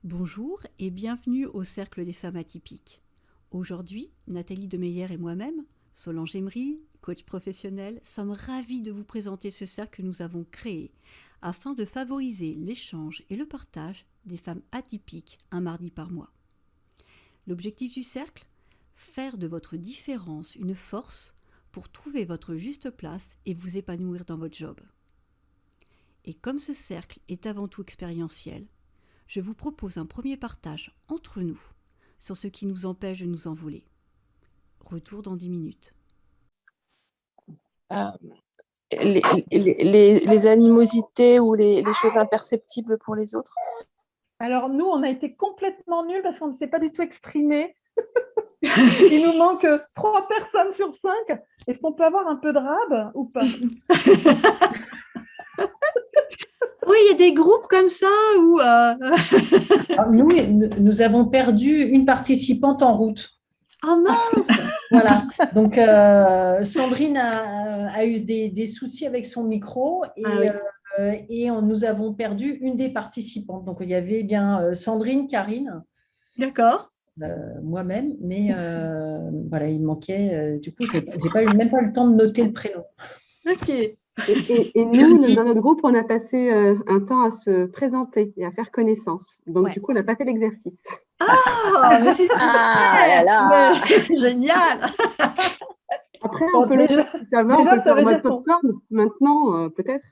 Bonjour et bienvenue au Cercle des femmes atypiques. Aujourd'hui, Nathalie Demeyer et moi-même, Solange Emery, coach professionnel, sommes ravis de vous présenter ce cercle que nous avons créé afin de favoriser l'échange et le partage des femmes atypiques un mardi par mois. L'objectif du cercle ? Faire de votre différence une force pour trouver votre juste place et vous épanouir dans votre job. Et comme ce cercle est avant tout expérientiel, je vous propose un premier partage entre nous sur ce qui nous empêche de nous envoler. Retour dans 10 minutes. Euh, les animosités ou les choses imperceptibles pour les autres? Alors, nous, on a été complètement nuls parce qu'on ne s'est pas du tout exprimé. Il nous manque 3 personnes sur 5. Est-ce qu'on peut avoir un peu de rab ou pas? Oui, il y a des groupes comme ça où… Nous avons perdu une participante en route. Ah mince. Voilà. Donc, Sandrine a eu des soucis avec son micro et nous avons perdu une des participantes. Donc, il y avait bien Sandrine, Karine. D'accord. Moi-même, mais voilà, il manquait. Du coup, je n'ai même pas eu le temps de noter le prénom. Ok. Et nous, dans notre groupe, on a passé un temps à se présenter et à faire connaissance. Donc, du coup, on n'a pas fait l'exercice. Ah, mais c'est super. Génial. Après, on peut le faire, ça va, on peut le faire en mode popcorn. Maintenant, peut-être.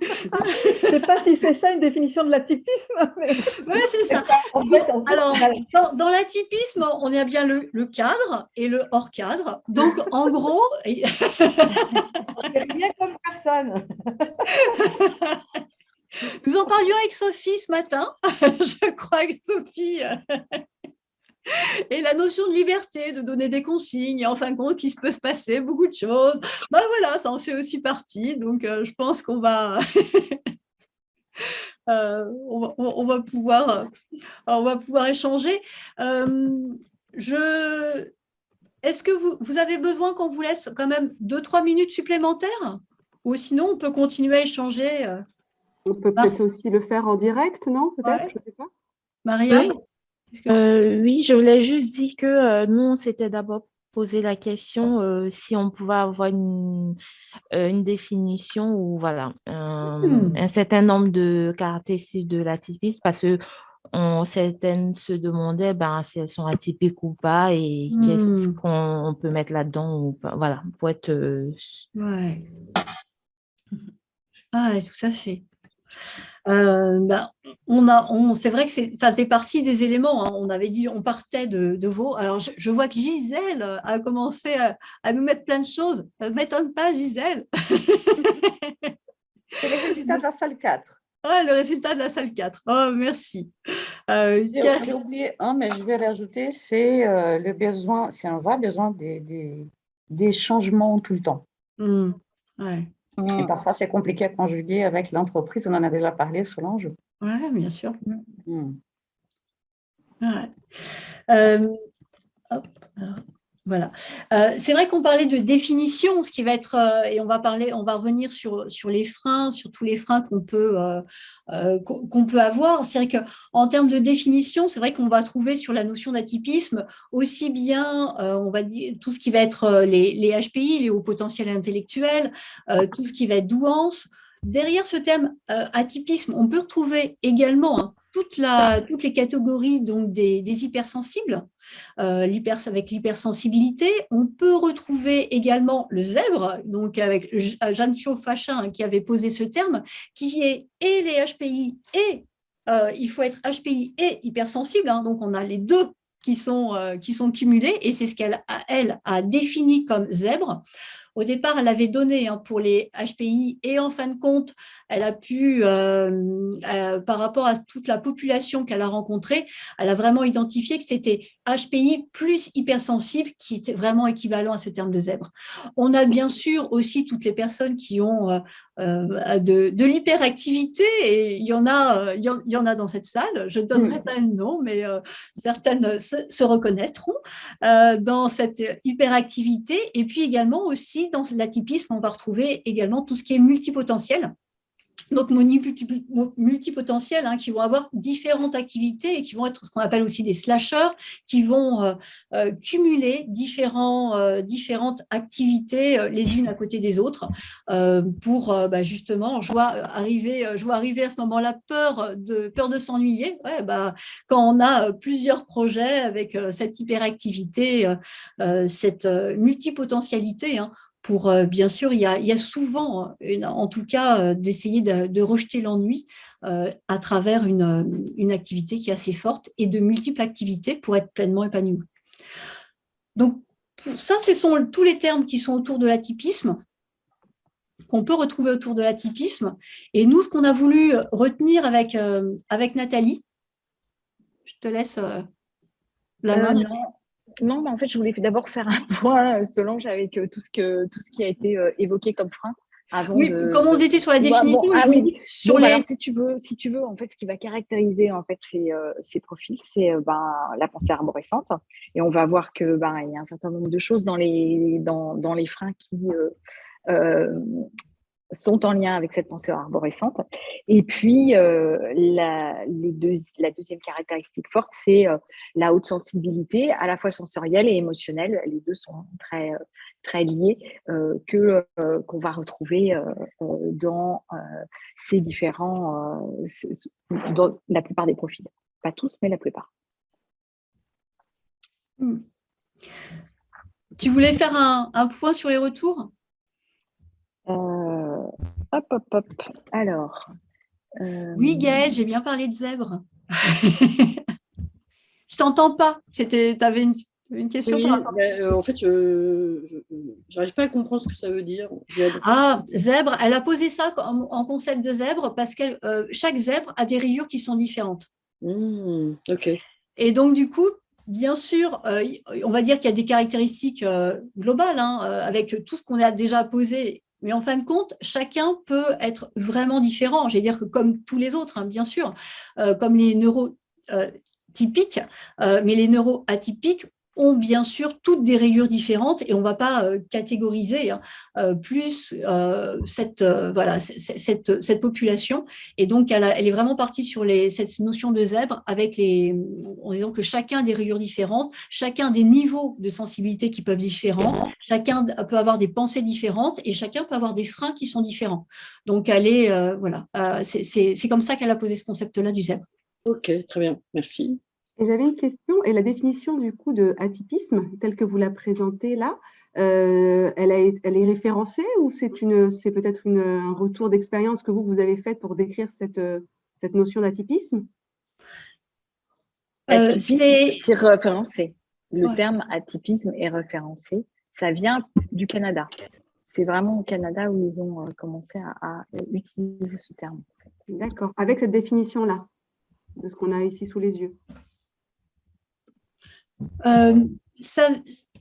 Je ne sais pas si c'est ça une définition de l'atypisme. Mais… Oui, c'est ça. Alors, dans l'atypisme, on a bien le cadre et le hors cadre. Donc, en gros… rien comme personne. Nous en parlions avec Sophie ce matin. Je crois que Sophie… Et la notion de liberté, de donner des consignes, et en fin de compte, il se peut se passer beaucoup de choses. Ben voilà, ça en fait aussi partie. Donc, je pense qu'on va… on va pouvoir échanger. Est-ce que vous avez besoin qu'on vous laisse quand même 2-3 minutes supplémentaires? Ou sinon, on peut continuer à échanger On peut peut-être aussi le faire en direct, non? Peut-être, je ne sais pas. Maria? Oui, je voulais juste dire que nous, on s'était d'abord posé la question si on pouvait avoir une définition ou voilà, un certain nombre de caractéristiques de l'atypisme parce que certaines se demandaient si elles sont atypiques ou pas et qu'est-ce qu'on peut mettre là-dedans ou pas. Voilà, pour être… Ouais. Ah, tout à fait. C'est vrai que ça faisait partie des éléments. Hein. On avait dit, on partait de vos. Alors, je vois que Gisèle a commencé à nous mettre plein de choses. Ça ne m'étonne pas, Gisèle. C'est le résultat de la salle 4. Ah, le résultat de la salle 4. Oh, merci. J'ai oublié un, mais je vais rajouter, c'est le besoin, c'est un vrai besoin des changements tout le temps. Ouais. Et parfois, c'est compliqué à conjuguer avec l'entreprise. On en a déjà parlé, Solange. Oui, bien sûr. Ouais. Voilà. C'est vrai qu'on parlait de définition, ce qui va être, et on va revenir sur les freins, sur tous les freins qu'on peut avoir. C'est vrai qu'en termes de définition, c'est vrai qu'on va trouver sur la notion d'atypisme aussi bien, on va dire, tout ce qui va être les HPI, les hauts potentiels intellectuels, tout ce qui va être douance. Derrière ce terme atypisme, on peut retrouver également toutes les catégories donc des hypersensibles. Avec l'hypersensibilité, on peut retrouver également le zèbre, donc avec Jeanne Fachin qui avait posé ce terme, qui est et les HPI et il faut être HPI et hypersensible, hein, donc on a les deux qui sont cumulés et c'est ce qu'elle a défini comme zèbre. Au départ, elle avait donné pour les HPI et en fin de compte, elle a pu, par rapport à toute la population qu'elle a rencontrée, elle a vraiment identifié que c'était HPI plus hypersensible qui était vraiment équivalent à ce terme de zèbre. On a bien sûr aussi toutes les personnes qui ont de l'hyperactivité et il y en a dans cette salle. Je ne donnerai pas le nom, mais certaines se reconnaîtront dans cette hyperactivité. Et puis également aussi dans l'atypisme, on va retrouver également tout ce qui est multipotentiel. donc multipotentiels, hein, qui vont avoir différentes activités et qui vont être ce qu'on appelle aussi des slashers, qui vont cumuler différentes activités les unes à côté des autres pour justement, je vois arriver à ce moment-là peur de s'ennuyer. Ouais, quand on a plusieurs projets avec cette hyperactivité, cette multipotentialité, hein, pour, bien sûr, il y a souvent, en tout cas, d'essayer de rejeter l'ennui à travers une activité qui est assez forte et de multiples activités pour être pleinement épanoui. Donc, ça, ce sont tous les termes qui sont autour de l'atypisme, qu'on peut retrouver autour de l'atypisme. Et nous, ce qu'on a voulu retenir avec Nathalie, je te laisse la main. Non, en fait, je voulais d'abord faire un point, Solange, avec tout ce qui a été évoqué comme frein. Oui, comme on était sur la définition, je me dis alors, si tu veux, en fait, ce qui va caractériser en fait ces profils, c'est la pensée arborescente. Et on va voir que il y a un certain nombre de choses dans les freins qui sont en lien avec cette pensée arborescente. Et puis, la deuxième caractéristique forte, c'est la haute sensibilité, à la fois sensorielle et émotionnelle. Les deux sont très, très liés, qu'on va retrouver dans ces différents, dans la plupart des profils. Pas tous, mais la plupart. Tu voulais faire un point sur les retours ? Alors. Oui, Gaëlle, j'ai bien parlé de zèbre. Je t'entends pas. Tu avais une question Oui, par rapport. En fait, je n'arrive pas à comprendre ce que ça veut dire, zèbre. Ah, zèbre, elle a posé ça en concept de zèbre parce que chaque zèbre a des rayures qui sont différentes. Ok. Et donc, du coup, bien sûr, on va dire qu'il y a des caractéristiques globales avec tout ce qu'on a déjà posé. Mais en fin de compte, chacun peut être vraiment différent. Je vais dire que comme tous les autres, hein, bien sûr, comme les neurotypiques, mais les neuroatypiques ont bien sûr toutes des rayures différentes et on ne va pas catégoriser plus cette population. Et donc, elle est vraiment partie sur cette notion de zèbre en disant que chacun a des rayures différentes, chacun des niveaux de sensibilité qui peuvent être différents, chacun peut avoir des pensées différentes et chacun peut avoir des freins qui sont différents. Donc, elle est, c'est comme ça qu'elle a posé ce concept-là du zèbre. Ok, très bien, merci. Et j'avais une question, et la définition du coup de atypisme, telle que vous la présentez là, elle est référencée ou c'est peut-être un retour d'expérience que vous avez fait pour décrire cette notion d'atypisme? C'est référencé. Le terme atypisme est référencé. Ça vient du Canada. C'est vraiment au Canada où ils ont commencé à utiliser ce terme. D'accord, avec cette définition-là, de ce qu'on a ici sous les yeux.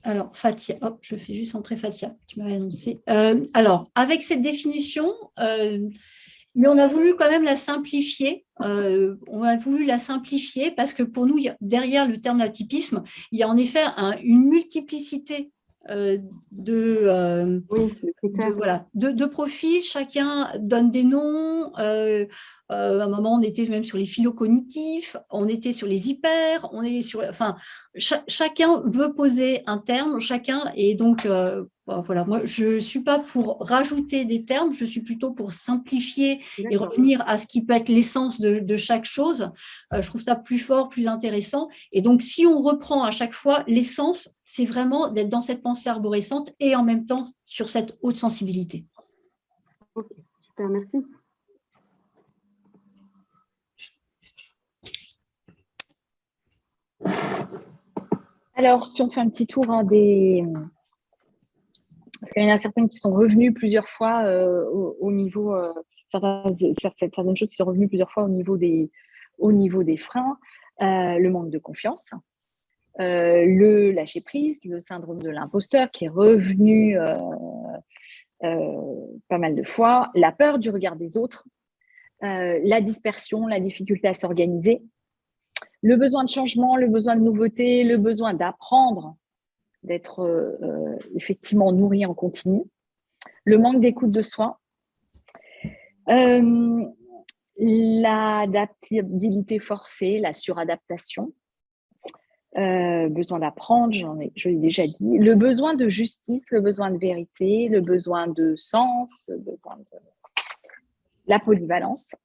Alors, Fatia, je fais juste entrer Fatia qui m'avait annoncé. Alors, avec cette définition, mais on a voulu quand même la simplifier. Parce que pour nous, derrière le terme d'atypisme, il y a en effet une multiplicité de profils. Chacun donne des noms. À un moment, on était même sur les phylocognitifs, on était sur les hyper, chacun veut poser un terme, et donc voilà, moi je ne suis pas pour rajouter des termes, je suis plutôt pour simplifier et revenir à ce qui peut être l'essence de chaque chose. Je trouve ça plus fort, plus intéressant. Et donc, si on reprend à chaque fois, l'essence, c'est vraiment d'être dans cette pensée arborescente et en même temps sur cette haute sensibilité. Ok, super, merci. Alors, si on fait un petit tour parce qu'il y en a certaines qui sont revenues plusieurs fois au niveau, certaines choses qui sont revenues plusieurs fois au niveau des freins, le manque de confiance, le lâcher prise, le syndrome de l'imposteur qui est revenu pas mal de fois, la peur du regard des autres, la dispersion, la difficulté à s'organiser, le besoin de changement, le besoin de nouveauté, le besoin d'apprendre, d'être effectivement nourri en continu, le manque d'écoute de soi, L'adaptabilité forcée, la suradaptation, besoin d'apprendre, je l'ai déjà dit, le besoin de justice, le besoin de vérité, le besoin de sens, le besoin de la polyvalence,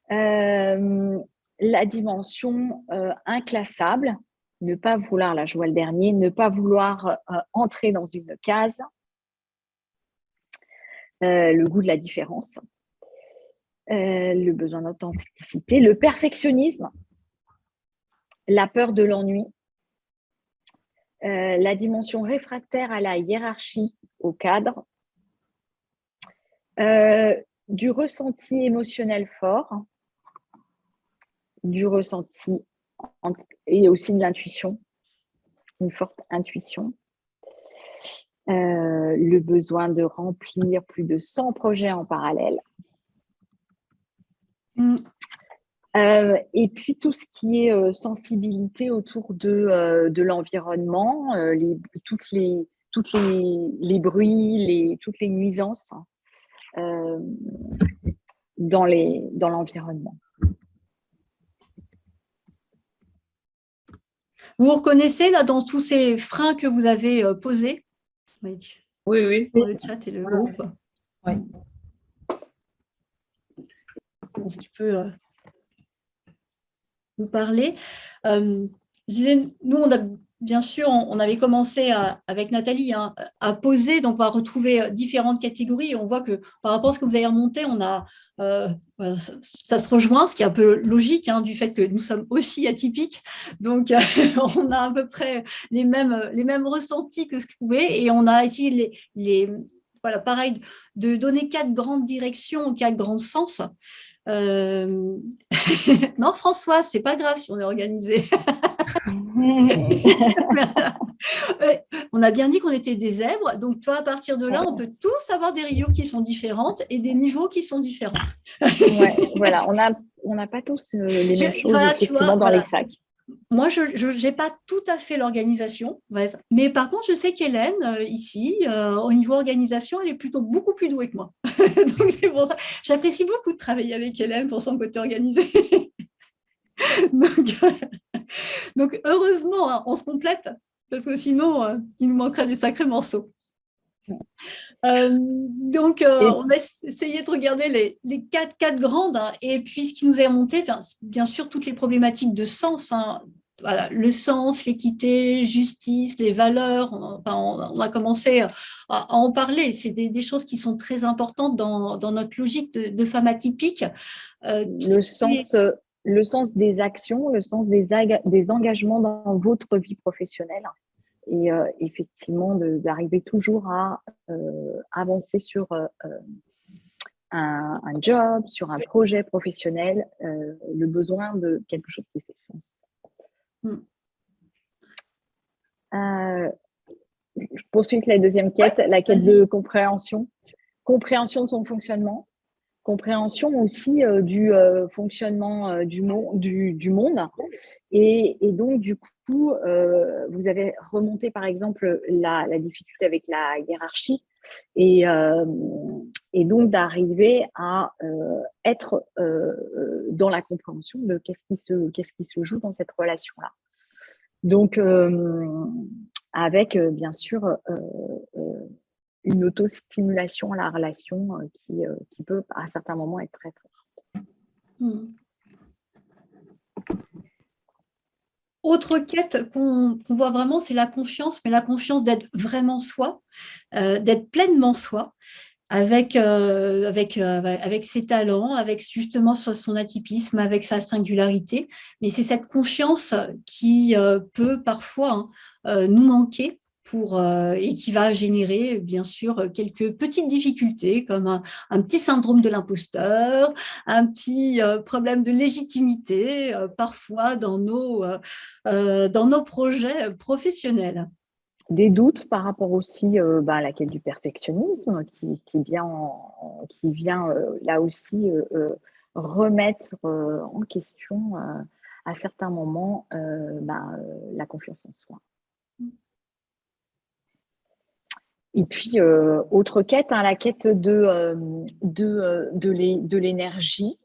la dimension inclassable, ne pas vouloir, là je vois le dernier, ne pas vouloir entrer dans une case, le goût de la différence, le besoin d'authenticité, le perfectionnisme, la peur de l'ennui, la dimension réfractaire à la hiérarchie, au cadre, du ressenti émotionnel fort, du ressenti et aussi de l'intuition, une forte intuition, le besoin de remplir plus de 100 projets en parallèle. Et puis tout ce qui est sensibilité autour de l'environnement, toutes les bruits, toutes les nuisances dans l'environnement. Vous vous reconnaissez là dans tous ces freins que vous avez posés? Oui. Dans le chat et le groupe. Oui. Ce qui peut vous parler. Je disais, nous, on a bien sûr, on avait commencé avec Nathalie à poser, donc on va retrouver différentes catégories. Et on voit que par rapport à ce que vous avez remonté, on a, ça se rejoint, ce qui est un peu logique du fait que nous sommes aussi atypiques. Donc, on a à peu près les mêmes ressentis que ce que vous pouvez. Et on a essayé voilà, pareil, de donner 4 grandes directions, 4 grands sens. Non, François, c'est pas grave si on est organisé. On a bien dit qu'on était des zèbres, donc toi, à partir de là, on peut tous avoir des rayures qui sont différentes et des niveaux qui sont différents. Ouais, voilà, on n'a pas tous les mêmes choses effectivement dans les sacs. Moi, je n'ai pas tout à fait l'organisation, mais par contre, je sais qu'Hélène, ici, au niveau organisation, elle est plutôt beaucoup plus douée que moi. Donc, c'est pour ça. J'apprécie beaucoup de travailler avec Hélène pour son côté organisé. Donc, heureusement, on se complète, parce que sinon, il nous manquerait des sacrés morceaux. Donc, on va essayer de regarder les 4 grandes, et puis ce qui nous est remonté, bien sûr, toutes les problématiques de sens, voilà, le sens, l'équité, justice, les valeurs, on a commencé à en parler. C'est des choses qui sont très importantes dans notre logique de femme atypique. Le sens des actions, le sens des engagements dans votre vie professionnelle. Et effectivement, d'arriver toujours à avancer sur un job, sur un projet professionnel, le besoin de quelque chose qui fait sens. Je poursuis avec la deuxième quête, la quête de compréhension. Compréhension de son fonctionnement, compréhension aussi du fonctionnement du monde. Et donc, du coup, vous avez remonté, par exemple, la difficulté avec la hiérarchie et donc d'arriver à être dans la compréhension de qu'est-ce qui se joue dans cette relation-là. Donc, avec, bien sûr, une autostimulation à la relation qui peut, à certains moments, être très forte. Autre quête qu'on voit vraiment, c'est la confiance, mais la confiance d'être vraiment soi, d'être pleinement soi, avec ses talents, avec justement son atypisme, avec sa singularité. Mais c'est cette confiance qui peut parfois nous manquer et qui va générer, bien sûr, quelques petites difficultés, comme un petit syndrome de l'imposteur, un petit problème de légitimité, parfois dans nos projets professionnels. Des doutes par rapport aussi à la quête du perfectionnisme qui vient là aussi remettre en question à certains moments la confiance en soi. Et puis, autre quête, hein, la quête de l'énergie.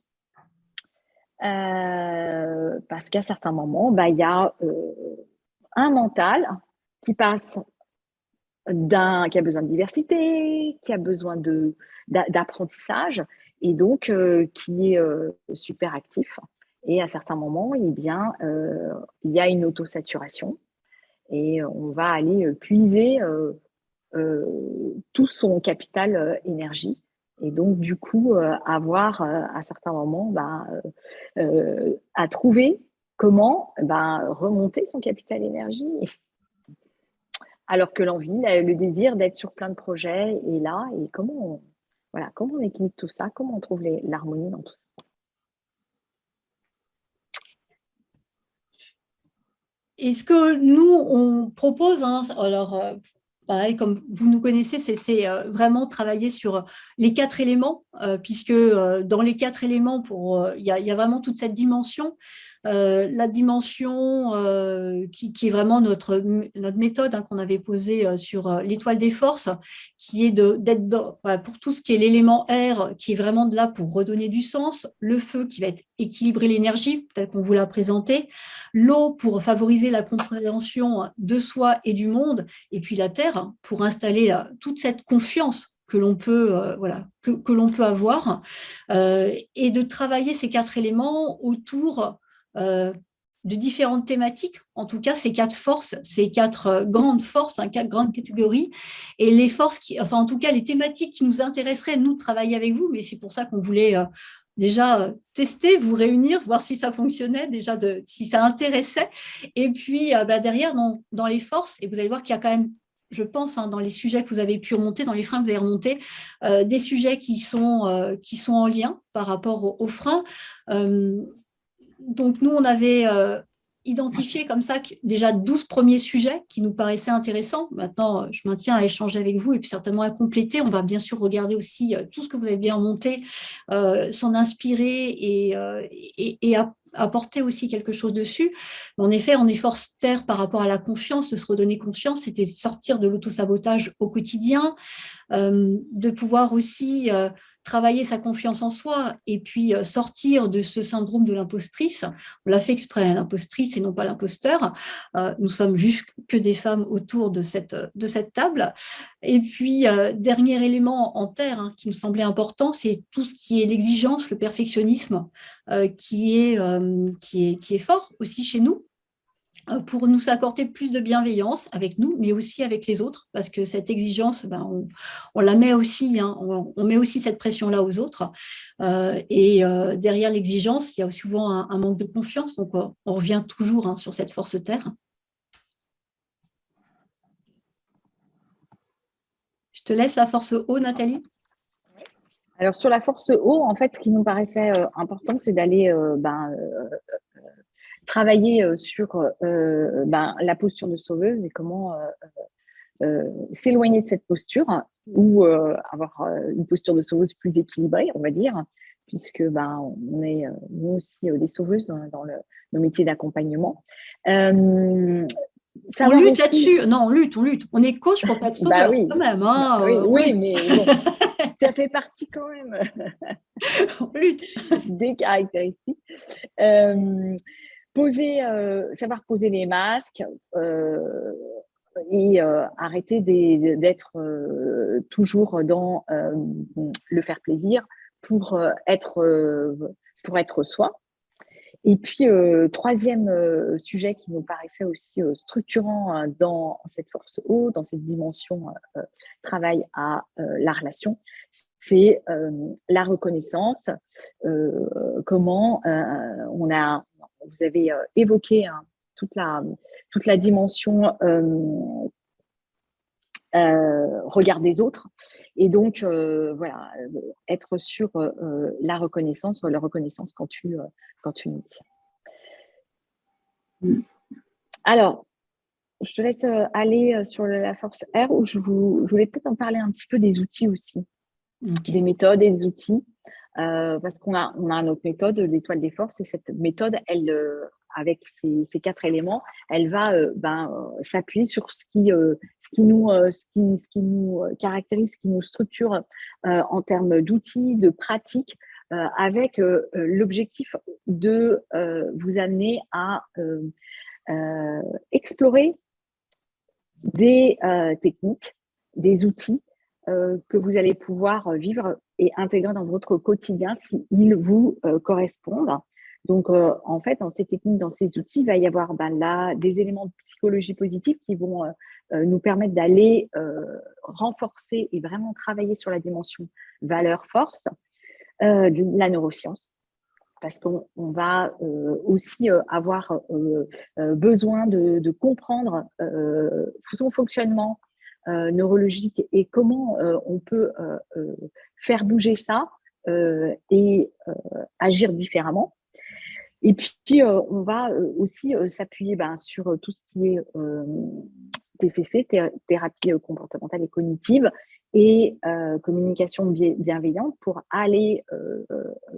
Parce qu'à certains moments, bah, il y a un mental qui passe qui a besoin de diversité, qui a besoin d'apprentissage, et donc qui est super actif. Et à certains moments, eh bien, il y a une autosaturation et on va aller puiser tout son capital énergie. Et donc, du coup, avoir à certains moments à trouver comment remonter son capital énergie. Alors que l'envie, le désir d'être sur plein de projets est là. Et comment on équilibre tout ça, comment on trouve l'harmonie dans tout ça. Et ce que nous, on propose, hein, alors, pareil, comme vous nous connaissez, c'est vraiment travailler sur les 4 éléments, puisque dans les 4 éléments, il y a vraiment toute cette dimension. La dimension qui est vraiment notre méthode, hein, qu'on avait posée sur l'étoile des forces, qui est d'être pour tout ce qui est l'élément air, qui est vraiment de là pour redonner du sens, le feu qui va être équilibrer l'énergie, tel qu'on vous l'a présenté, l'eau pour favoriser la compréhension de soi et du monde, et puis la terre pour installer toute cette confiance que l'on peut, que l'on peut avoir, et de travailler ces 4 éléments autour de différentes thématiques, en tout cas ces 4 forces, ces 4 grandes forces, 4 grandes catégories, et les forces, enfin en tout cas les thématiques qui nous intéresseraient, nous, de travailler avec vous, mais c'est pour ça qu'on voulait déjà tester, vous réunir, voir si ça fonctionnait, déjà si ça intéressait, et puis derrière, dans les forces, et vous allez voir qu'il y a quand même, je pense, hein, dans les sujets que vous avez pu remonter, dans les freins que vous avez remontés, des sujets qui sont en lien par rapport aux freins. Donc, nous, on avait identifié comme ça déjà 12 premiers sujets qui nous paraissaient intéressants. Maintenant, je maintiens à échanger avec vous et puis certainement à compléter. On va bien sûr regarder aussi tout ce que vous avez bien monté, s'en inspirer et apporter aussi quelque chose dessus. En effet, en effort terre par rapport à la confiance, de se redonner confiance, c'était sortir de l'autosabotage au quotidien, de pouvoir aussi travailler sa confiance en soi et puis sortir de ce syndrome de l'impostrice. On l'a fait exprès, hein, l'impostrice et non pas l'imposteur. Nous sommes juste que des femmes autour de cette table. Et puis, dernier élément en terre, hein, qui nous semblait important, c'est tout ce qui est l'exigence, le perfectionnisme, qui est fort aussi chez nous, pour nous accorder plus de bienveillance avec nous, mais aussi avec les autres, parce que cette exigence, on la met aussi, hein, on met aussi cette pression-là aux autres. Derrière l'exigence, il y a souvent un manque de confiance, donc on revient toujours, hein, sur cette force terre. Je te laisse la force eau, Nathalie. Alors, sur la force eau, en fait, ce qui nous paraissait important, c'est d'aller travailler sur la posture de sauveuse et comment s'éloigner de cette posture ou avoir une posture de sauveuse plus équilibrée, on va dire, puisque on est nous aussi des sauveuses dans nos métiers d'accompagnement. On lutte là-dessus. Non, on lutte. On est coach pour pas être sauveur, oui. quand même. Hein, oui, mais bon, ça fait partie quand même des caractéristiques. Savoir poser les masques et arrêter d'être toujours dans le faire plaisir pour être soi. Et puis, troisième sujet qui nous paraissait aussi structurant dans cette force eau, dans cette dimension travail à la relation, c'est la reconnaissance. Comment vous avez évoqué toute la dimension regard des autres, et donc être sur la reconnaissance quand tu nous dis. Alors, je te laisse aller sur la force R, où je voulais peut-être en parler un petit peu des outils aussi, des méthodes et des outils, parce qu'on a notre méthode, l'étoile des forces, et cette méthode, elle avec ces 4 éléments, elle va s'appuyer sur ce qui nous caractérise, ce qui nous structure en termes d'outils, de pratiques, avec l'objectif de vous amener à explorer des techniques, des outils que vous allez pouvoir vivre et intégrer dans votre quotidien s'ils vous correspondent. Donc, en fait, dans ces techniques, dans ces outils, il va y avoir des éléments de psychologie positive qui vont nous permettre d'aller renforcer et vraiment travailler sur la dimension valeur-force de la neuroscience. Parce qu'on va aussi avoir besoin de comprendre son fonctionnement neurologique et comment on peut faire bouger ça et agir différemment. Et puis, on va aussi s'appuyer sur tout ce qui est TCC, thérapie comportementale et cognitive, et communication bienveillante pour aller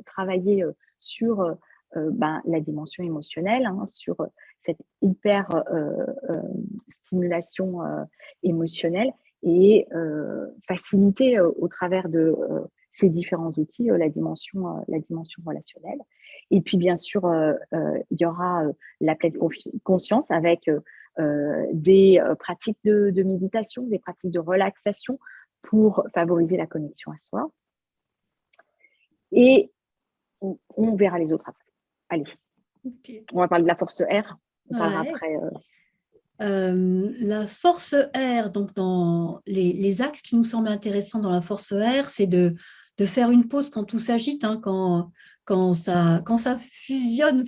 travailler sur la dimension émotionnelle, sur cette hyper stimulation émotionnelle et faciliter au travers de ces différents outils la dimension relationnelle. Et puis bien sûr, il y aura la pleine conscience avec des pratiques de méditation, des pratiques de relaxation pour favoriser la connexion à soi. Et on verra les autres après. Allez, on va parler de la force R. On parlera après. La force R, donc dans les axes qui nous semblent intéressants dans la force R, c'est de faire une pause quand tout s'agite, quand ça fusionne,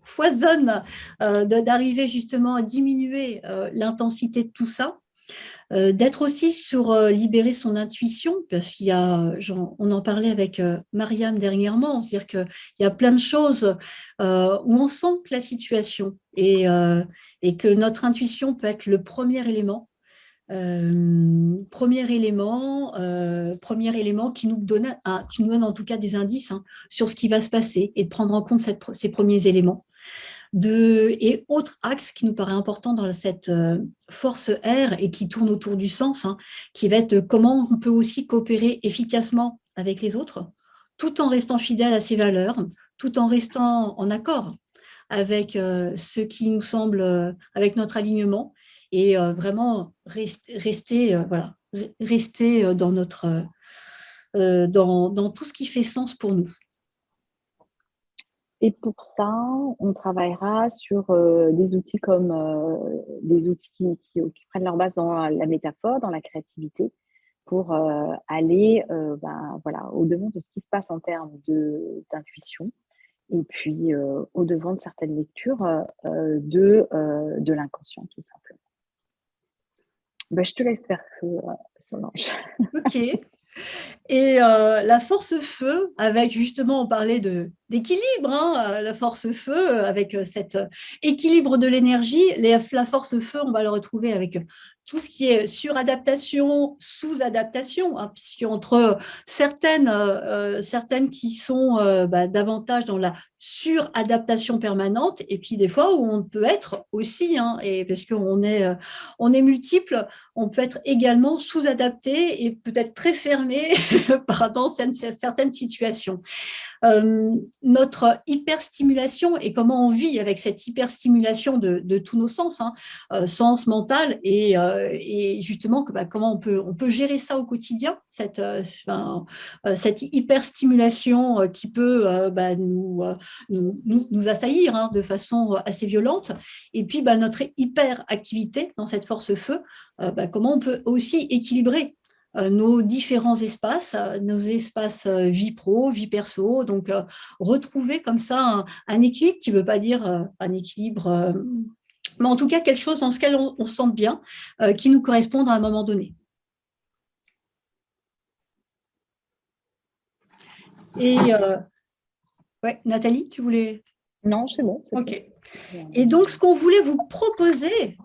foisonne, d'arriver justement à diminuer l'intensité de tout ça. D'être aussi sur libérer son intuition, parce qu'il y a, on en parlait avec Mariam dernièrement, c'est-à-dire qu'il y a plein de choses où on sent que la situation et que notre intuition peut être le premier élément qui nous donne en tout cas des indices sur ce qui va se passer et de prendre en compte ces premiers éléments. Et autre axe qui nous paraît important dans cette force R et qui tourne autour du sens, qui va être comment on peut aussi coopérer efficacement avec les autres, tout en restant fidèle à ses valeurs, tout en restant en accord avec ce qui nous semble, avec notre alignement, et vraiment rester dans dans tout ce qui fait sens pour nous. Et pour ça, on travaillera sur des outils comme des outils qui prennent leur base dans la métaphore, dans la créativité, pour aller au-devant de ce qui se passe en termes d'intuition, et puis au-devant de certaines lectures de l'inconscient, tout simplement. Je te laisse faire feu, Solange. Ok. Et la force feu, avec justement, on parlait d'équilibre, la force feu, avec cet équilibre de l'énergie, la force feu, on va le retrouver avec tout ce qui est suradaptation, sous-adaptation, puisque entre certaines qui sont davantage dans la suradaptation permanente, et puis des fois où on peut être aussi, et parce qu'on est multiple, on peut être également sous-adapté et peut-être très fermé dans certaines situations. Notre hyperstimulation et comment on vit avec cette hyperstimulation de tous nos sens, sens, mental, et justement comment on peut gérer ça au quotidien, cette hyperstimulation qui peut nous assaillir de façon assez violente, et puis notre hyperactivité dans cette force feu, comment on peut aussi équilibrer nos différents espaces, nos espaces vie pro, vie perso, donc retrouver comme ça un équilibre qui ne veut pas dire un équilibre, mais en tout cas quelque chose dans lequel on se sente bien, qui nous corresponde à un moment donné. Et Nathalie, tu voulais… Non, c'est bon. Ok. Et donc, ce qu'on voulait vous proposer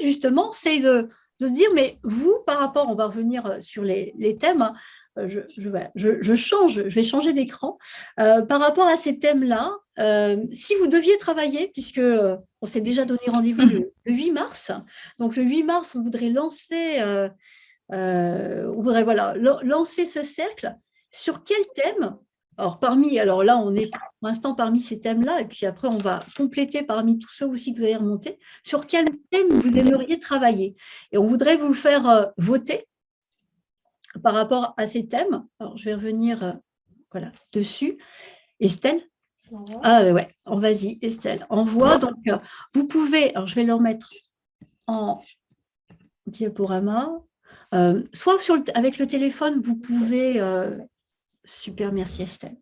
justement, c'est de de se dire, mais vous, par rapport, on va revenir sur les thèmes, hein, je vais changer d'écran. Par rapport à ces thèmes-là, si vous deviez travailler, puisque on s'est déjà donné rendez-vous le 8 mars, donc le 8 mars, on voudrait lancer, voilà, lancer ce cercle, sur quel thème? Alors là, on est pour l'instant parmi ces thèmes-là, et puis après, on va compléter parmi tous ceux aussi que vous avez remontés, sur quel thème vous aimeriez travailler. Et on voudrait vous le faire voter par rapport à ces thèmes. Alors, je vais revenir voilà, dessus. Estelle? Ah ouais, vas-y, Estelle. Envoie. Donc, vous pouvez, alors je vais le remettre en diaporama. Soit avec le téléphone, vous pouvez... super, merci Estelle.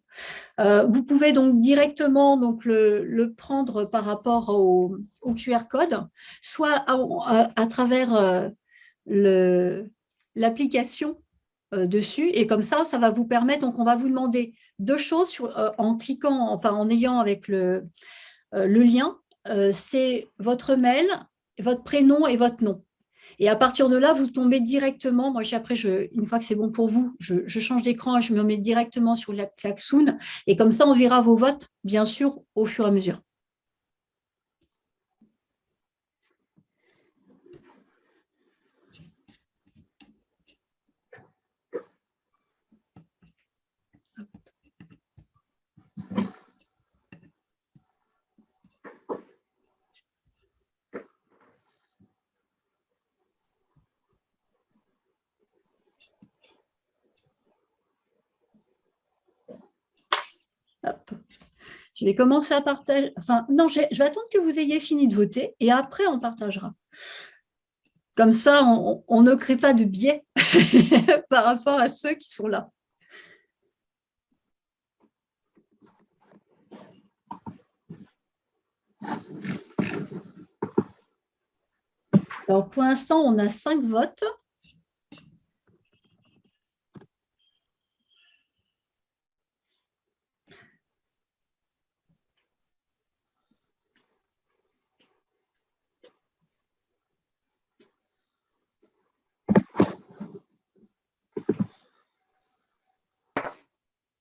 Vous pouvez donc directement donc, le prendre par rapport au QR code, soit à travers l'application dessus, et comme ça va vous permettre, donc on va vous demander deux choses en cliquant, enfin en ayant avec le lien, c'est votre mail, votre prénom et votre nom. Et à partir de là, vous tombez directement, moi après, une fois que c'est bon pour vous, je change d'écran et je me mets directement sur la klaxoon, et comme ça, on verra vos votes, bien sûr, au fur et à mesure. Hop. Je vais commencer à partager. Enfin, non, je vais attendre que vous ayez fini de voter et après, on partagera. Comme ça, on ne crée pas de biais par rapport à ceux qui sont là. Alors, pour l'instant, on a 5 votes.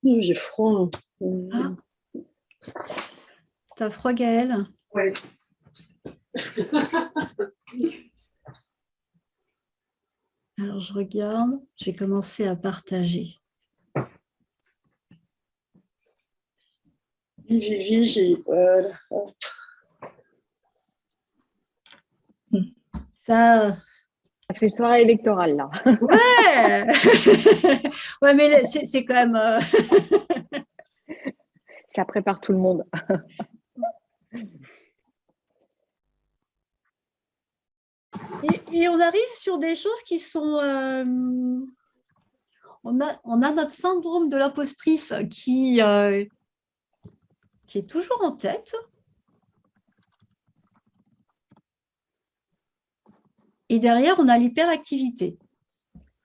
J'ai froid. Ah. T'as froid, Gaëlle? Oui. Alors, je regarde. Je vais commencer à partager. Vivi, voilà. Ça fait soirée électorale, là. Ouais. Ouais, mais c'est quand même... Ça prépare tout le monde. Et on arrive sur des choses qui sont... on a notre syndrome de l'impostrice qui est toujours en tête. Et derrière, on a l'hyperactivité.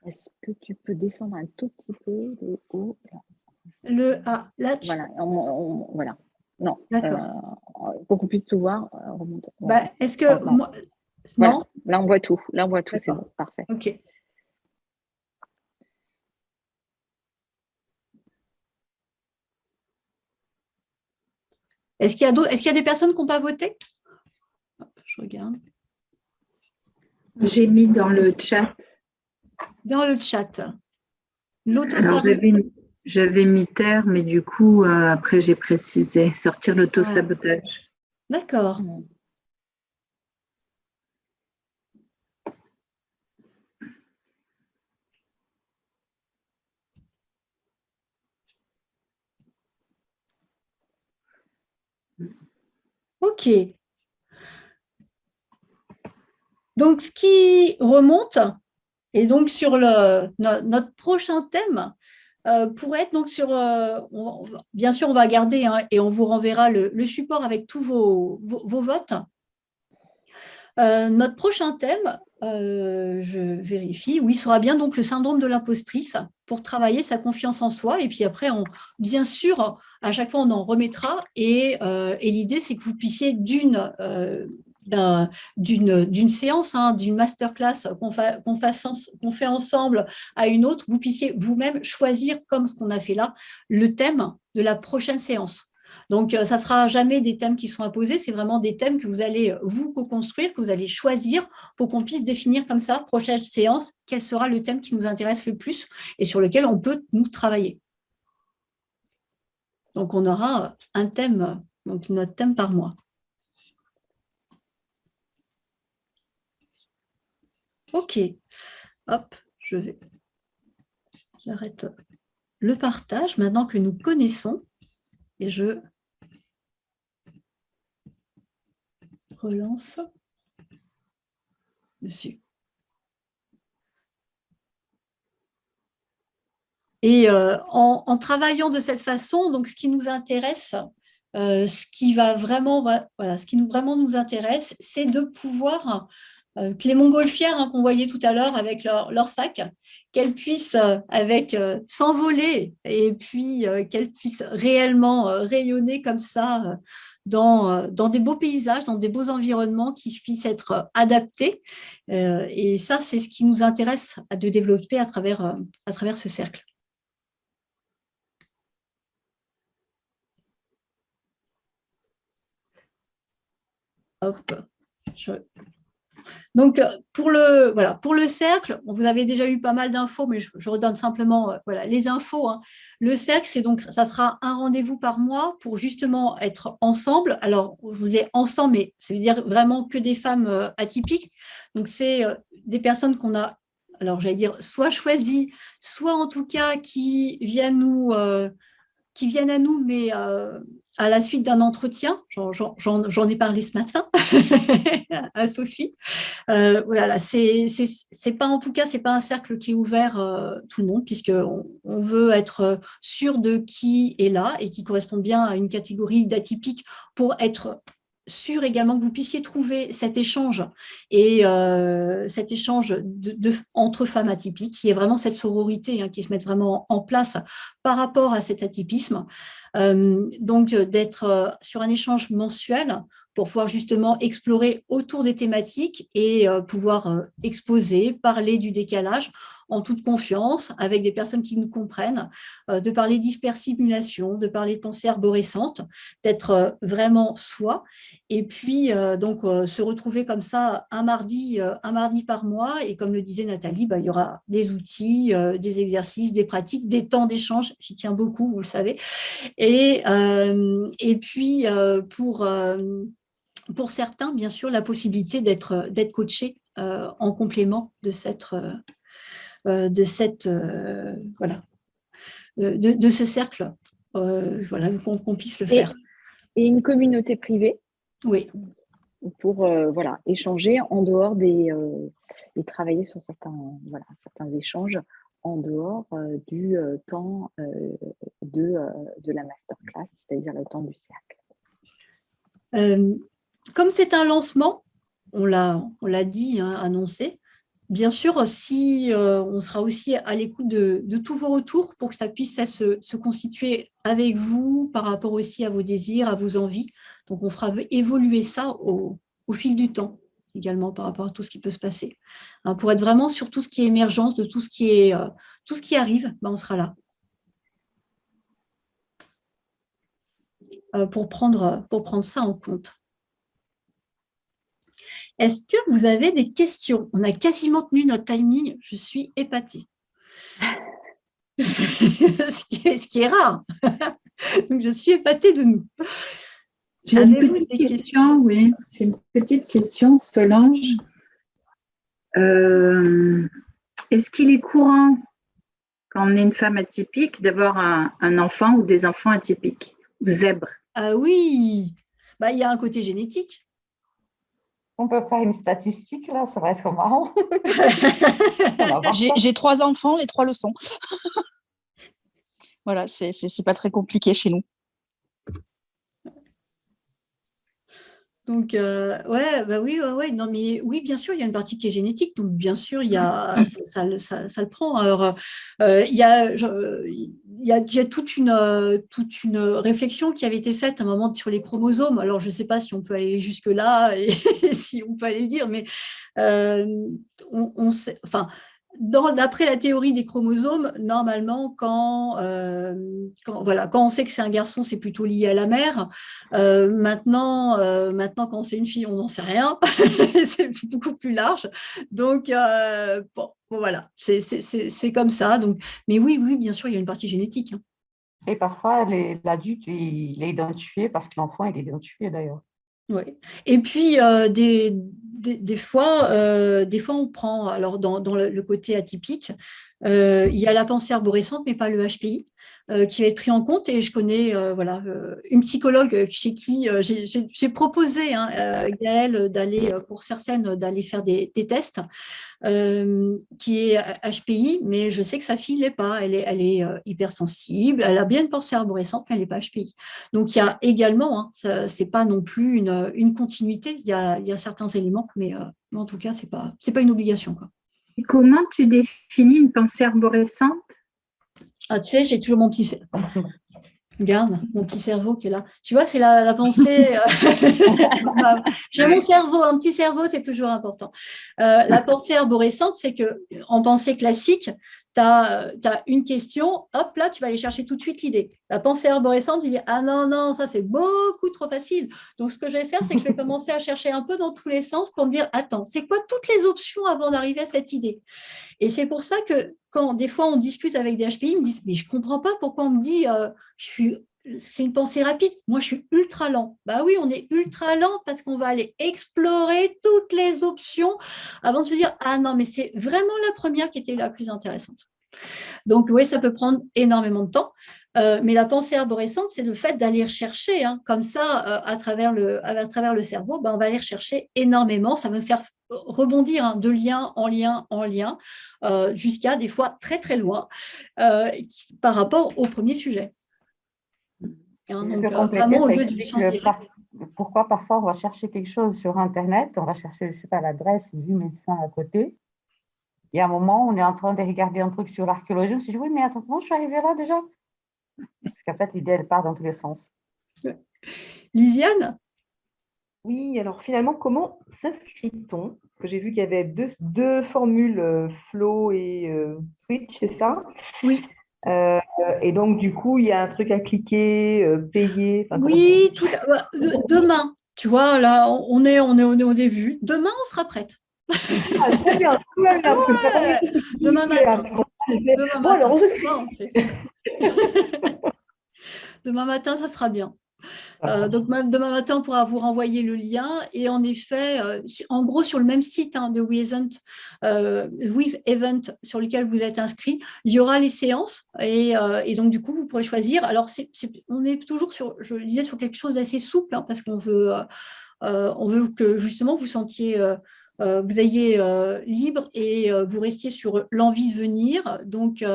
Est-ce que tu peux descendre un tout petit peu de haut là, voilà, voilà. Non, pour qu'on puisse tout voir, remonte. Bah, est-ce que... Moi, voilà. Non. Là, on voit tout. Là, on voit tout, c'est bon, parfait. OK. Est-ce qu'il y a des personnes qui n'ont pas voté? Hop, je regarde. J'ai mis dans le chat. Dans le chat. Alors, j'avais mis terre, mais du coup, après, j'ai précisé sortir l'auto-sabotage. D'accord. OK. Donc, ce qui remonte, et donc sur notre prochain thème, pourrait être donc sur... bien sûr, on va garder et on vous renverra le support avec tous vos votes. Notre prochain thème, je vérifie, oui, sera bien donc le syndrome de l'impostrice pour travailler sa confiance en soi. Et puis après, bien sûr, à chaque fois, on en remettra. Et l'idée, c'est que vous puissiez d'une séance, hein, d'une masterclass qu'on fait ensemble à une autre, vous puissiez vous-même choisir, comme ce qu'on a fait là, le thème de la prochaine séance. Donc, ça ne sera jamais des thèmes qui sont imposés, c'est vraiment des thèmes que vous allez vous co-construire, que vous allez choisir pour qu'on puisse définir comme ça, prochaine séance, quel sera le thème qui nous intéresse le plus et sur lequel on peut nous travailler. Donc, on aura un thème, donc notre thème par mois. Ok, hop, j'arrête le partage maintenant que nous connaissons et je relance dessus. Et en travaillant de cette façon, donc ce qui nous intéresse, ce qui vraiment nous intéresse, c'est de pouvoir que les montgolfières qu'on voyait tout à l'heure avec leur sac, qu'elles puissent s'envoler et puis qu'elles puissent réellement rayonner comme ça dans des beaux paysages, dans des beaux environnements qui puissent être adaptés. Et ça, c'est ce qui nous intéresse de développer à travers ce cercle. Hop, Donc, pour le cercle, vous avez déjà eu pas mal d'infos, mais je redonne simplement les infos. Hein. Le cercle, ça sera un rendez-vous par mois pour justement être ensemble. Alors, vous êtes ensemble, mais ça veut dire vraiment que des femmes atypiques. Donc, c'est des personnes qu'on a, alors j'allais dire, soit choisies, soit en tout cas qui viennent à nous, mais à la suite d'un entretien. J'en ai parlé ce matin à Sophie. Voilà, c'est pas, en tout cas, c'est pas un cercle qui est ouvert tout le monde, puisqu'on veut être sûr de qui est là et qui correspond bien à une catégorie d'atypiques pour être sûr également que vous puissiez trouver cet échange et cet échange entre femmes atypiques, qui est vraiment cette sororité qui se met vraiment en place par rapport à cet atypisme. Donc, d'être sur un échange mensuel pour pouvoir justement explorer autour des thématiques et pouvoir exposer, parler du décalage en toute confiance, avec des personnes qui nous comprennent, de parler d'hypersimulation, de parler de pensée arborescente, d'être vraiment soi, et puis donc se retrouver comme ça un mardi par mois, et comme le disait Nathalie, il y aura des outils, des exercices, des pratiques, des temps d'échange, j'y tiens beaucoup, vous le savez, et puis pour certains, bien sûr, la possibilité d'être coaché en complément de ce cercle, qu'on puisse le faire. Et une communauté privée. Oui. Pour échanger en dehors et travailler sur certains échanges en dehors du temps de la masterclass, c'est-à-dire le temps du cercle. Comme c'est un lancement, on l'a dit, annoncé, bien sûr, si on sera aussi à l'écoute de tous vos retours pour que ça puisse se constituer avec vous par rapport aussi à vos désirs, à vos envies. Donc, on fera évoluer ça au fil du temps, également par rapport à tout ce qui peut se passer. Pour être vraiment sur tout ce qui est émergence, de tout ce qui arrive, on sera là. Pour prendre ça en compte. Est-ce que vous avez des questions? On a quasiment tenu notre timing, je suis épatée. ce qui est rare. Donc, je suis épatée de nous. J'ai une petite question, oui. J'ai une petite question, Solange. Est-ce qu'il est courant, quand on est une femme atypique, d'avoir un enfant ou des enfants atypiques, ou zèbres? Ah oui, il y a un côté génétique. On peut faire une statistique, là, ça va être marrant. J'ai 3 enfants, les 3 le sont. Voilà, c'est pas très compliqué chez nous. Donc, oui, non, mais oui, bien sûr, il y a une partie qui est génétique, donc bien sûr, il y a, ça le prend. Alors, il y a il y a toute une réflexion qui avait été faite à un moment sur les chromosomes. Alors, je ne sais pas si on peut aller jusque-là et si on peut aller le dire, mais on sait, enfin, d'après la théorie des chromosomes, normalement, quand on sait que c'est un garçon, c'est plutôt lié à la mère. Maintenant, quand c'est une fille, on n'en sait rien. C'est beaucoup plus large. Donc, bon, voilà, c'est comme ça. Donc, mais oui, bien sûr, il y a une partie génétique. Hein. Et parfois, l'adulte, il est identifié parce que l'enfant est identifié d'ailleurs. Oui. Et puis, des fois, on prend, alors dans le côté atypique, il y a la pensée arborescente, mais pas le HPI, qui va être pris en compte. Et je connais une psychologue chez qui j'ai proposé, Gaëlle, d'aller, pour certaines, d'aller faire des tests, qui est HPI, mais je sais que sa fille ne l'est pas. Elle est hypersensible, elle a bien une pensée arborescente, mais elle n'est pas HPI. Donc, il y a également, ce n'est pas non plus une continuité, il y a certains éléments, mais en tout cas, ce n'est pas une obligation, quoi. Et comment tu définis une pensée arborescente? Ah, tu sais, j'ai toujours mon petit... Regarde, mon petit cerveau qui est là. Tu vois, c'est la pensée. J'ai mon cerveau, un petit cerveau, c'est toujours important. La pensée arborescente, c'est qu'en pensée classique, tu as une question, hop, là, tu vas aller chercher tout de suite l'idée. La pensée arborescente, tu dis, ah non, ça, c'est beaucoup trop facile. Donc, ce que je vais faire, c'est que je vais commencer à chercher un peu dans tous les sens pour me dire, attends, c'est quoi toutes les options avant d'arriver à cette idée? Et c'est pour ça que quand des fois on discute avec des HPI, ils me disent, mais je ne comprends pas pourquoi on me dit, c'est une pensée rapide, moi je suis ultra lent. Bah oui, on est ultra lent parce qu'on va aller explorer toutes les options avant de se dire, ah non, mais c'est vraiment la première qui était la plus intéressante. Donc oui, ça peut prendre énormément de temps, mais la pensée arborescente, c'est le fait d'aller rechercher, comme ça, à travers le cerveau, on va aller rechercher énormément, ça va faire rebondir de lien en lien, jusqu'à des fois très très loin par rapport au premier sujet. Donc, vraiment au lieu de pourquoi parfois on va chercher quelque chose sur Internet, on va chercher, je ne sais pas, l'adresse du médecin à côté. Et à un moment, on est en train de regarder un truc sur l'archéologie, on se dit, oui, mais attends, comment je suis arrivée là déjà? Parce qu'en fait, l'idée, elle part dans tous les sens. Lisiane? Oui, alors finalement, comment s'inscrit-on? Parce que j'ai vu qu'il y avait deux formules, flow et switch, c'est ça? Oui. Et donc, du coup, il y a un truc à cliquer, payer. Oui, demain, tu vois, là, on est au début. Demain, on sera prête. Ah, très bien, tout va bien, parce que ça demain matin. Bon, alors, demain matin, ça sera bien. Donc, demain matin, on pourra vous renvoyer le lien. Et en effet, en gros, sur le même site de With Event sur lequel vous êtes inscrit, il y aura les séances. Et donc, du coup, vous pourrez choisir. Alors, on est toujours je le disais, sur quelque chose d'assez souple, parce qu'on veut que justement vous sentiez... vous ayez libre et vous restiez sur l'envie de venir. Donc,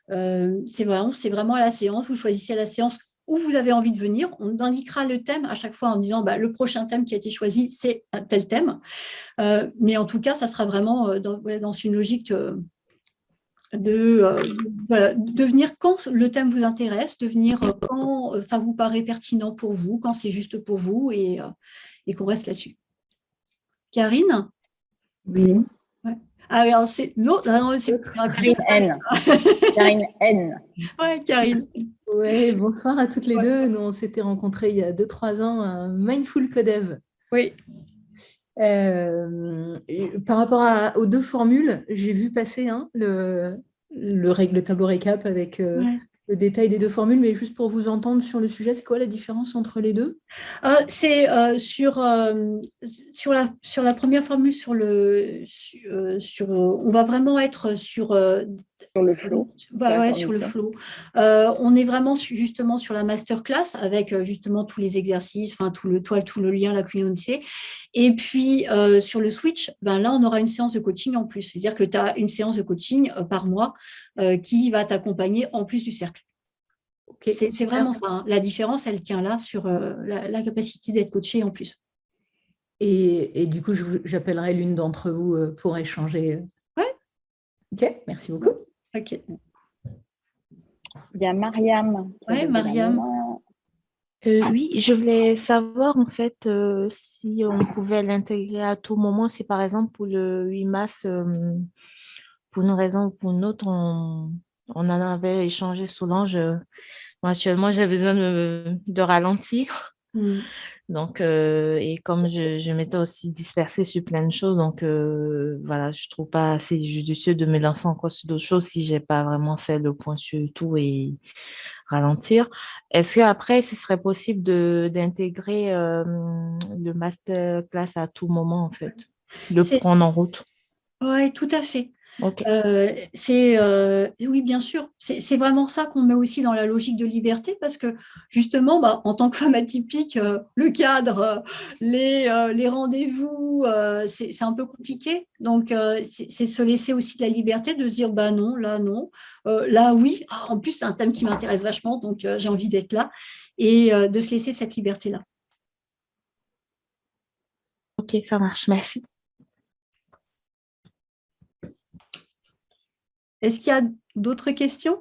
c'est vraiment à la séance. Vous choisissez à la séance où vous avez envie de venir. On indiquera le thème à chaque fois en disant le prochain thème qui a été choisi, c'est un tel thème. Mais en tout cas, ça sera vraiment dans une logique de venir quand le thème vous intéresse, de venir quand ça vous paraît pertinent pour vous, quand c'est juste pour vous et qu'on reste là-dessus. Karine? Oui. Ouais. Ah, alors c'est l'autre. Karine N. Karine N. Ouais, Karine. Oui, bonsoir à toutes les deux. Nous, on s'était rencontrés il y a 2-3 ans à Mindful Codev. Oui. Par rapport aux deux formules, j'ai vu passer le tableau récap avec le détail des deux formules, mais juste pour vous entendre sur le sujet, c'est quoi la différence entre les deux? C'est sur la première formule, on va vraiment être sur le flow. Sur le flow. On est vraiment justement sur la masterclass avec justement tous les exercices, tout le lien, la communauté. Et puis sur le switch, là, on aura une séance de coaching en plus. C'est-à-dire que tu as une séance de coaching par mois qui va t'accompagner en plus du cercle. Okay. C'est vraiment ça. La différence, elle tient là sur la capacité d'être coaché en plus. Et du coup, j'appellerai l'une d'entre vous pour échanger. Ouais. Ok, merci beaucoup. Ok. Il y a Mariam. Oui, Mariam. Oui, je voulais savoir en fait si on pouvait l'intégrer à tout moment, si par exemple pour le 8 mars, pour une raison ou pour une autre, on en avait échangé Solange. Moi, actuellement, j'ai besoin de ralentir. Donc, et comme je m'étais aussi dispersée sur plein de choses, donc voilà, je trouve pas assez judicieux de me lancer encore sur d'autres choses si j'ai pas vraiment fait le point sur tout et ralentir. Est-ce qu'après, ce serait possible d'intégrer le masterclass à tout moment, en fait, le prendre en route? Oui, tout à fait. Ok. Oui, bien sûr. C'est vraiment ça qu'on met aussi dans la logique de liberté parce que justement, en tant que femme atypique, le cadre, les rendez-vous, c'est un peu compliqué. Donc, c'est se laisser aussi de la liberté de se dire, bah non, là oui. Ah, en plus, c'est un thème qui m'intéresse vachement, donc j'ai envie d'être là et de se laisser cette liberté-là. Ok, ça marche. Merci. Est-ce qu'il y a d'autres questions?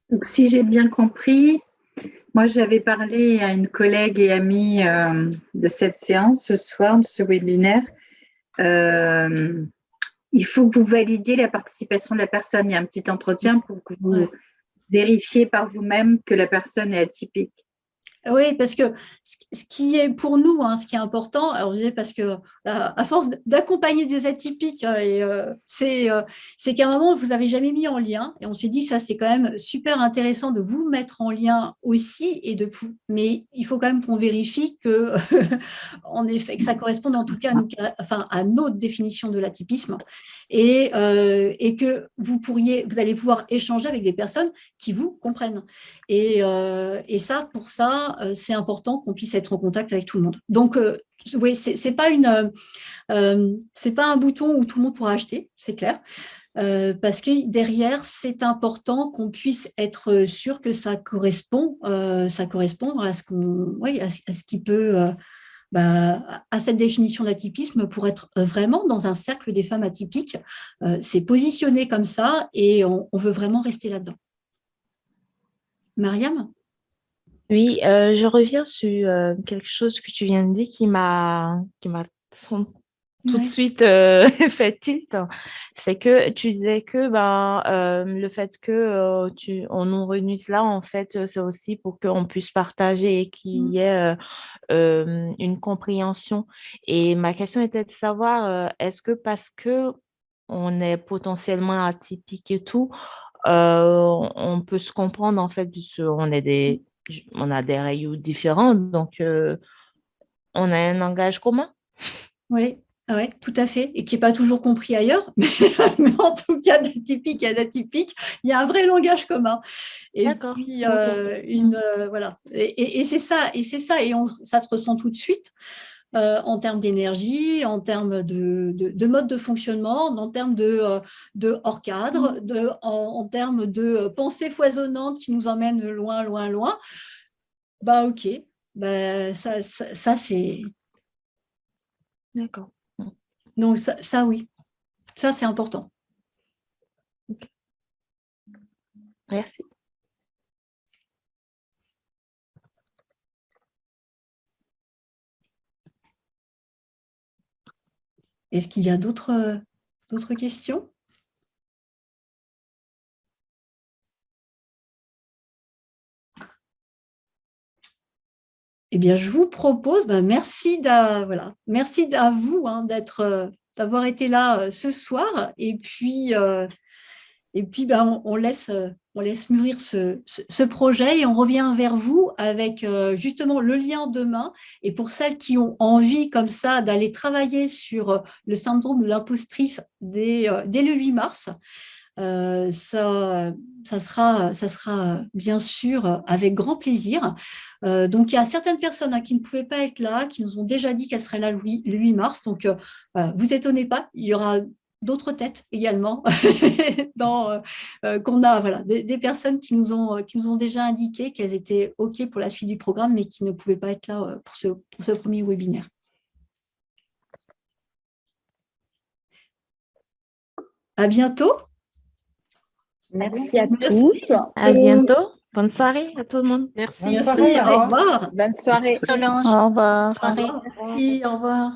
Donc, si j'ai bien compris, moi j'avais parlé à une collègue et amie de cette séance ce soir, de ce webinaire. Il faut que vous validiez la participation de la personne. Il y a un petit entretien pour que vous vérifiez par vous-même que la personne est atypique. Oui, parce que ce qui est pour nous, ce qui est important, alors je disais parce que à force d'accompagner des atypiques, c'est qu'à un moment, vous n'avez jamais mis en lien, et on s'est dit, ça c'est quand même super intéressant de vous mettre en lien aussi, mais il faut quand même qu'on vérifie que, en effet, que ça corresponde en tout cas à notre définition de l'atypisme, et que vous allez pouvoir échanger avec des personnes qui vous comprennent. Et pour ça, c'est important qu'on puisse être en contact avec tout le monde. Donc, oui, c'est pas un bouton où tout le monde pourra acheter, c'est clair. Parce que derrière, c'est important qu'on puisse être sûr que ça correspond à ce qui peut, à cette définition d'atypisme pour être vraiment dans un cercle des femmes atypiques. C'est positionné comme ça et on veut vraiment rester là-dedans. Mariam? Oui, je reviens sur quelque chose que tu viens de dire qui m'a tout de suite fait tilt. C'est que tu disais que le fait que on nous réunisse là, en fait, c'est aussi pour qu'on puisse partager et qu'il y ait une compréhension. Et ma question était de savoir, est-ce que parce que on est potentiellement atypique et tout, on peut se comprendre en fait, puisqu'on on a des rayons différents, donc on a un langage commun. Oui, ouais, tout à fait, et qui n'est pas toujours compris ailleurs, mais en tout cas, d'atypique à d'atypique, il y a un vrai langage commun. Et puis, voilà. Et c'est ça, et ça se ressent tout de suite. En termes d'énergie, en termes de mode de fonctionnement, en termes de hors cadre, en termes de pensée foisonnante qui nous emmène loin, loin, loin. Ok, ça c'est... D'accord. Donc ça oui, ça c'est important. Merci. Est-ce qu'il y a d'autres questions? Eh bien, je vous propose, merci à vous d'avoir été là ce soir. Et puis on laisse mûrir ce projet et on revient vers vous avec justement le lien demain. Et pour celles qui ont envie comme ça d'aller travailler sur le syndrome de l'impostrice dès le 8 mars, ça sera bien sûr avec grand plaisir. Donc, il y a certaines personnes qui ne pouvaient pas être là, qui nous ont déjà dit qu'elles seraient là le 8 mars. Donc, vous étonnez pas, il y aura d'autres têtes également qu'on a des personnes qui nous ont déjà indiqué qu'elles étaient OK pour la suite du programme, mais qui ne pouvaient pas être là pour ce premier webinaire. À bientôt. Merci à Merci. tous. À bientôt. Bonne soirée à tout le monde. Merci. Bonne soirée, Au revoir. Bonne soirée. Solange. Au revoir. Au revoir. Merci, au revoir.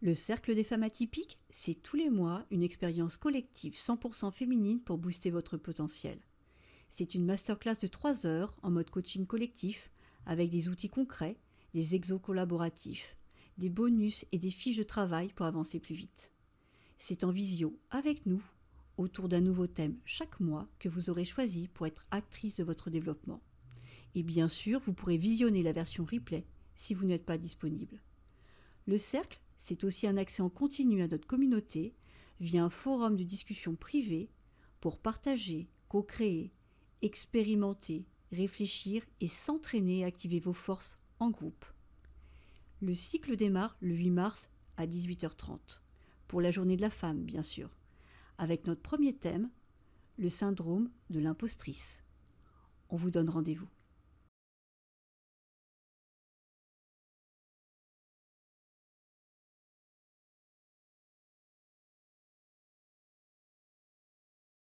Le Cercle des femmes atypiques, c'est tous les mois une expérience collective 100% féminine pour booster votre potentiel. C'est une masterclass de 3 heures en mode coaching collectif avec des outils concrets, des exos collaboratifs, des bonus et des fiches de travail pour avancer plus vite. C'est en visio avec nous, autour d'un nouveau thème chaque mois que vous aurez choisi pour être actrice de votre développement. Et bien sûr, vous pourrez visionner la version replay si vous n'êtes pas disponible. Le cercle, c'est aussi un accès en continu à notre communauté via un forum de discussion privé pour partager, co-créer, expérimenter, réfléchir et s'entraîner à activer vos forces en groupe. Le cycle démarre le 8 mars à 18h30, pour la journée de la femme bien sûr, avec notre premier thème, le syndrome de l'impostrice. On vous donne rendez-vous.